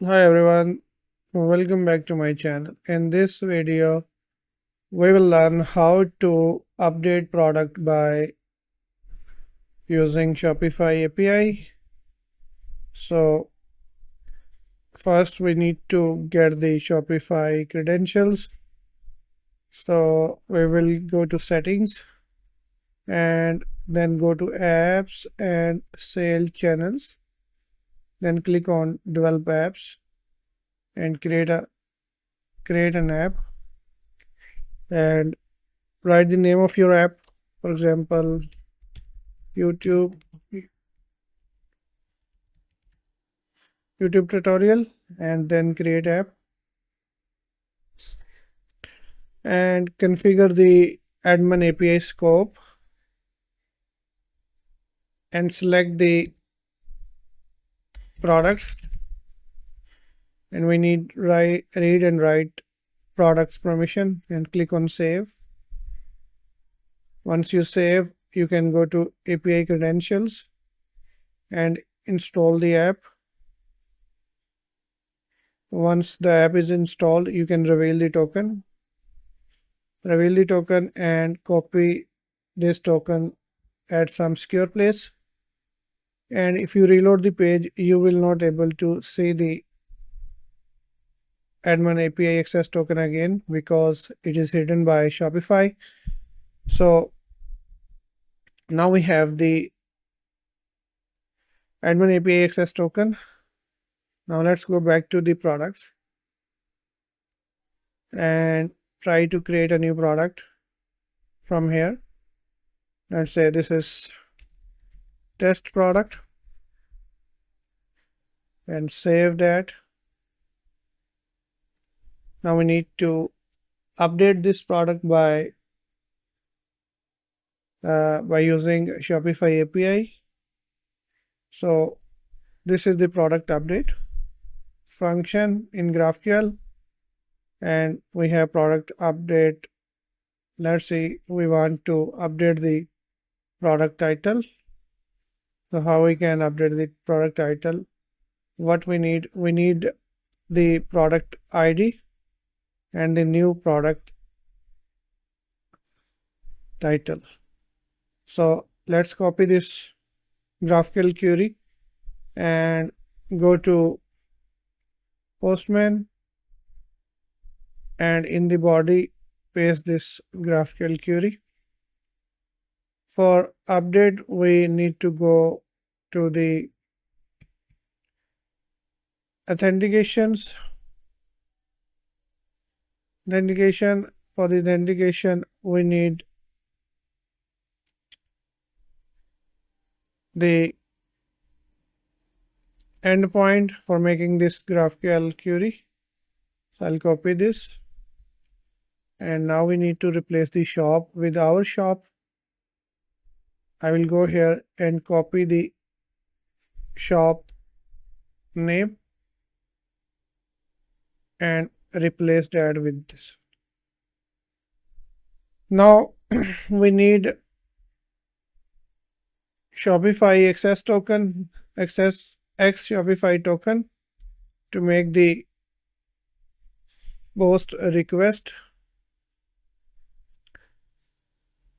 Hi everyone, welcome back to my channel. In this video, we will learn how to update product by using Shopify API. So first we need to get the Shopify credentials. So we will go to settings and then go to apps and sale channels. Then click on develop apps and create an app and write the name of your app. For example, YouTube YouTube tutorial, and then create app and configure the admin API scope and select the products, and we need read and write products permission and click on save. Once you save, you can go to API credentials and install the app. Once the app is installed, you can reveal the token and copy this token at some secure place. And if you reload the page, you will not able to see the admin API access token again because it is hidden by Shopify. So now we have the admin API access token. Now let's go back to the products and try to create a new product from here. Let's say this is test product and save that. Now we need to update this product by using Shopify API. So this is the product update function in GraphQL, and we have product update. Let's see, we want to update the product title. So how we can update the product title? What we need the product ID and the new product title. So let's copy this GraphQL query and go to Postman, and in the body paste this GraphQL query. For update, we need to go to the authentication. For the authentication, we need the endpoint for making this GraphQL query. So I'll copy this, and now we need to replace the shop with our shop. I will go here and copy the shop name and replace that with this. Now we need Shopify access token, access X Shopify token to make the post request.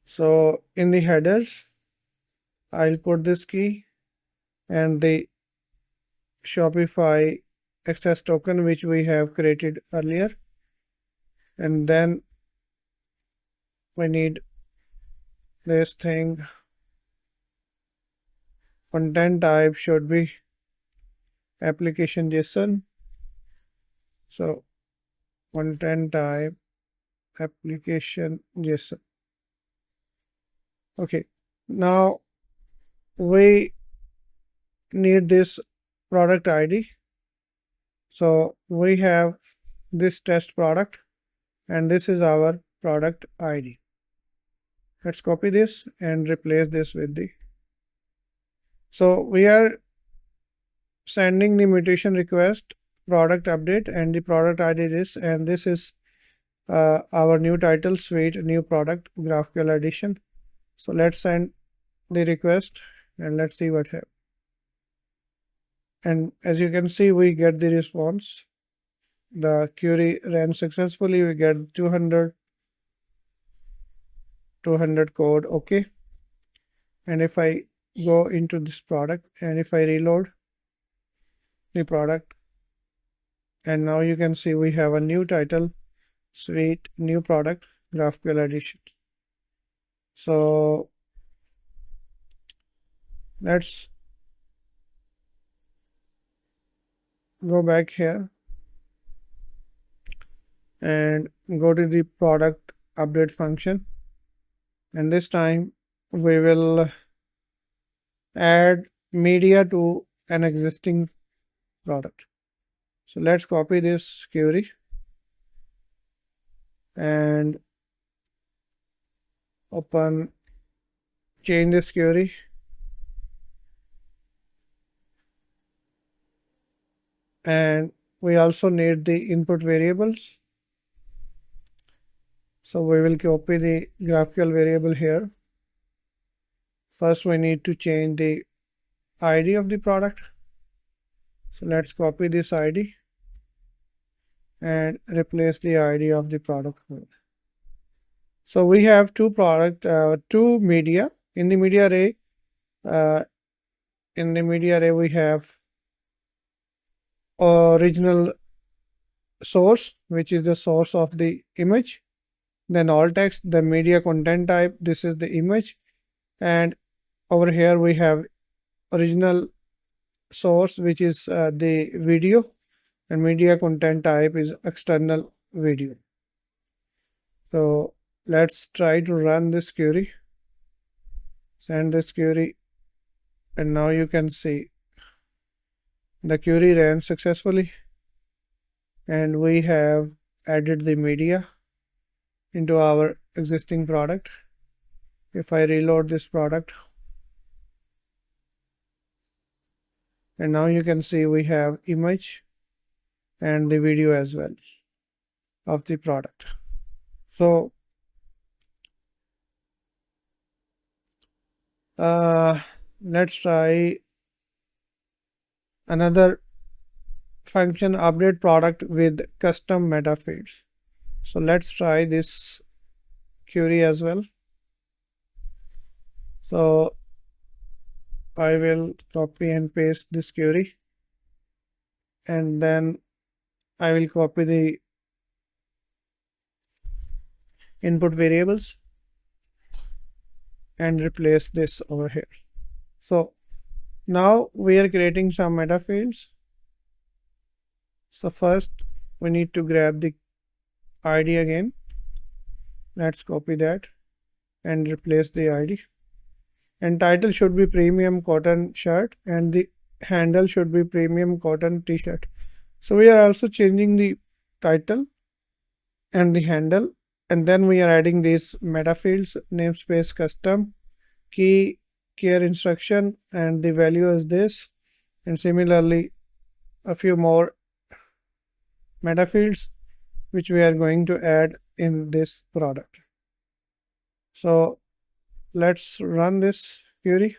So in the headers, I'll put this key and the Shopify access token which we have created earlier, and then we need this thing. Content type should be application JSON. So content type application JSON. Okay, now we need this product ID. So we have this test product and this is our product ID. Let's copy this and replace this with the. So we are sending the mutation request product update and the product ID is, and this is our new title suite, new product GraphQL edition. So let's send the request and let's see what happens. And as you can see, we get the response. The query ran successfully. We get 200 code. Okay. And if I go into this product and if I reload the product, and now you can see we have a new title, suite, new product, GraphQL edition. So let's go back here and go to the product update function, and this time we will add media to an existing product. So let's copy this query and change this query, and we also need the input variables. So we will copy the GraphQL variable here. First we need to change the ID of the product. So let's copy this ID and replace the ID of the product. So we have two media. In the media array, we have original source, which is the source of the image, then alt text, the media content type, this is the image, and over here we have original source, which is the video, and media content type is external video. So let's try to run this query, send this query, and now you can see the query ran successfully and we have added the media into our existing product. If I reload this product, and now you can see we have image and the video as well of the product. So let's try another function, update product with custom metafields. So let's try this query as well. So I will copy and paste this query, and then I will copy the input variables and replace this over here. So now we are creating some metafields. So first we need to grab the ID again. Let's copy that and replace the ID. And title should be premium cotton shirt and the handle should be premium cotton t-shirt. So we are also changing the title and the handle, and then we are adding these metafields, namespace custom, key, care instruction, and the value is this, and similarly a few more metafields which we are going to add in this product. So let's run this query,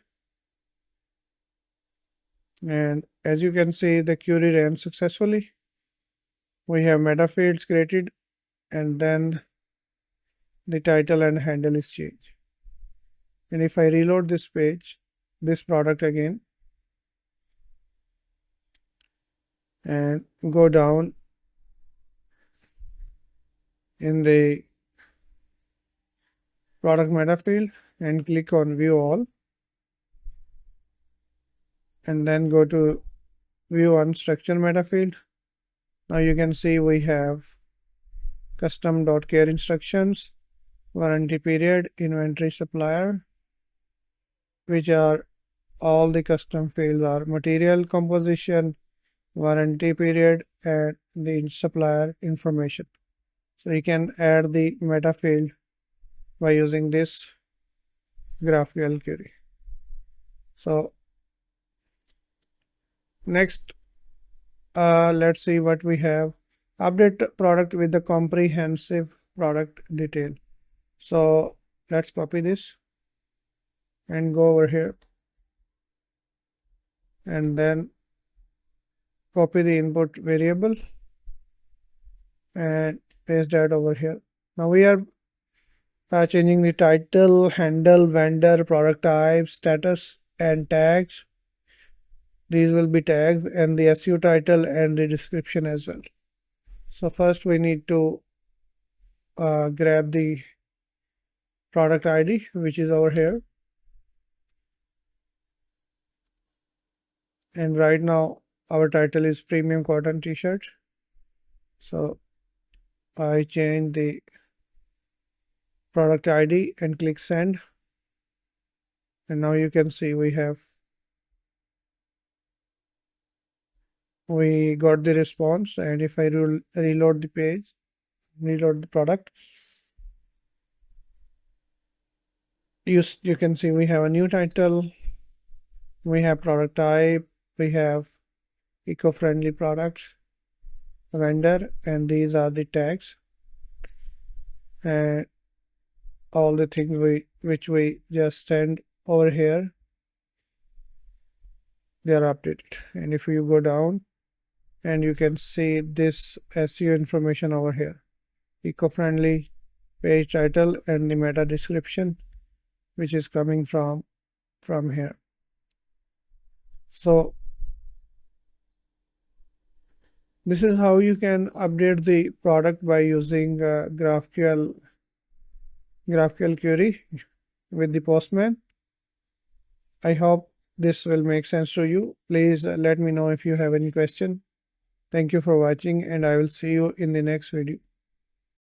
and as you can see the query ran successfully. We have metafields created, and then the title and handle is changed. And if I reload this page, this product again, and go down in the product metafield and click on view all, and then go to view unstructured metafield. Now you can see we have custom.care instructions, warranty period, inventory supplier, which are all the custom fields are material composition, warranty period, and the supplier information. So you can add the meta field by using this GraphQL query. So next, let's see what we have. Update product with the comprehensive product detail. So let's copy this and go over here, and then copy the input variable and paste that over here. Now we are changing the title, handle, vendor, product type, status, and tags. These will be tags and the SEO title and the description as well. So first we need to grab the product ID, which is over here. And right now our title is premium cotton t-shirt. So I change the product ID and click send. And now you can see we got the response. And if I reload the page, reload the product, you can see we have a new title, we have product type, we have eco-friendly products, vendor, and these are the tags, and all the things which we just send over here, they are updated. And if you go down, and you can see this SEO information over here, eco-friendly, page title, and the meta description, which is coming from here. So this is how you can update the product by using GraphQL query with the Postman. I hope this will make sense to you. Please let me know if you have any question. Thank you for watching, and I will see you in the next video.